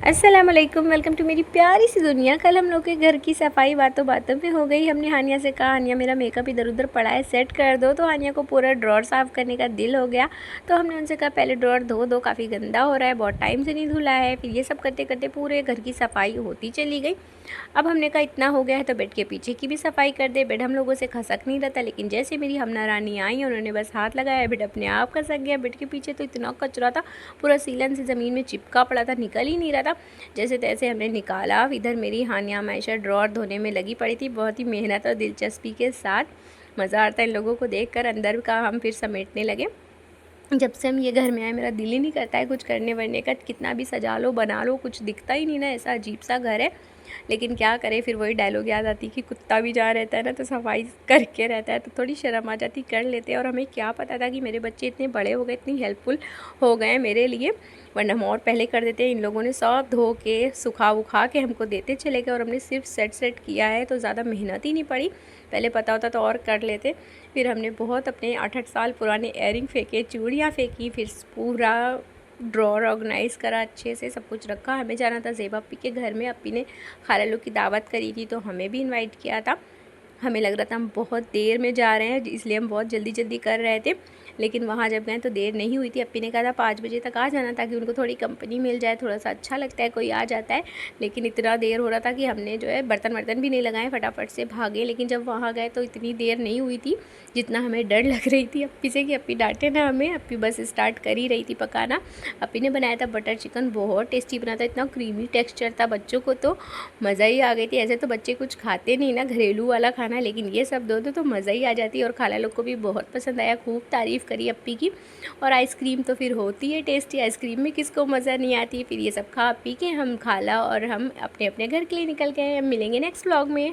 अस्सलाम वालेकुम, welcome to मेरी प्यारी सी दुनिया। कल हम लोग के घर की सफाई बातों बातों में हो गई। हमने हानिया से कहा, हानिया मेरा मेकअप इधर उधर पड़ा है, सेट कर दो। तो हानिया को पूरा ड्रॉर साफ़ करने का दिल हो गया। तो हमने उनसे कहा पहले ड्रॉर धो दो, काफ़ी गंदा हो रहा है, बहुत टाइम से नहीं धुला है। फिर ये सब करते करते पूरे घर की सफाई होती चली गई। अब हमने कहा इतना हो गया है तो बेड के पीछे की भी सफाई कर दे। बेड हम लोगों से खसक नहीं रहा था, लेकिन जैसे मेरी हमना रानी आई, उन्होंने बस हाथ लगाया, बेड अपने आप खसक गया। बेड के पीछे तो इतना कचरा था, पूरा सीलन से ज़मीन में चिपका पड़ा था, निकल ही नहीं रहा था। जैसे तैसे हमने निकाला। इधर मेरी हानिया हमेशा ड्रॉर धोने में लगी पड़ी थी, बहुत ही मेहनत और दिलचस्पी के साथ। मज़ा आता है इन लोगों को देखकर। अंदर का हम फिर समेटने लगे। जब से हम ये घर में आए मेरा दिल ही नहीं करता है कुछ करने वरने का। कितना भी सजा लो बना लो, कुछ दिखता ही नहीं ना, ऐसा अजीब सा घर है। लेकिन क्या करें, फिर वही डायलॉग याद आती कि कुत्ता भी जहाँ रहता है ना तो सफाई करके रहता है, तो थोड़ी शर्म आ जाती, कर लेते हैं। और हमें क्या पता था कि मेरे बच्चे इतने बड़े हो गए, इतनी हेल्पफुल हो गए मेरे लिए, वरना हम और पहले कर देते। इन लोगों ने सब धो के सुखा उखा के हमको देते चले गए, और हमने सिर्फ सेट किया है, तो ज़्यादा मेहनत ही नहीं पड़ी। पहले पता होता तो और कर लेते। फिर हमने बहुत अपने 8-8 साल पुराने एयरिंग फेंके, चूड़ियाँ फेंकी, फिर पूरा ड्रॉर ऑर्गेनाइज़ करा, अच्छे से सब कुछ रखा। हमें जाना था ज़ेबा अपी के घर में, अपी ने खाला लोग की दावत करी थी तो हमें भी इनवाइट किया था। हमें लग रहा था हम बहुत देर में जा रहे हैं, इसलिए हम बहुत जल्दी जल्दी कर रहे थे। लेकिन वहाँ जब गए तो देर नहीं हुई थी। अपी ने कहा था 5 बजे तक आ जाना, ताकि उनको थोड़ी कंपनी मिल जाए, थोड़ा सा अच्छा लगता है कोई आ जाता है। लेकिन इतना देर हो रहा था कि हमने जो है बर्तन वर्तन भी नहीं लगाए, फटाफट से भागे। लेकिन जब वहाँ गए तो इतनी देर नहीं हुई थी जितना हमें डर लग रही थी अपी से, कि अपी डांटे ना हमें। अपी बस स्टार्ट कर ही रही थी पकाना। अपी ने बनाया था बटर चिकन, बहुत टेस्टी बना था, इतना क्रीमी टेक्स्चर था, बच्चों को तो मज़ा ही आ गई थी। ऐसे तो बच्चे कुछ खाते नहीं ना घरेलू वाला खाना, लेकिन ये सब दो तो मज़ा ही आ जाती है। और खाला लोग को भी बहुत पसंद आया, खूब तारीफ़ करी अप्पी की। और आइसक्रीम तो फिर होती है टेस्टी, आइसक्रीम में किसको मज़ा नहीं आती। फिर ये सब खा पी के हम खाला और हम अपने अपने घर के लिए निकल गए। मिलेंगे नेक्स्ट व्लॉग में।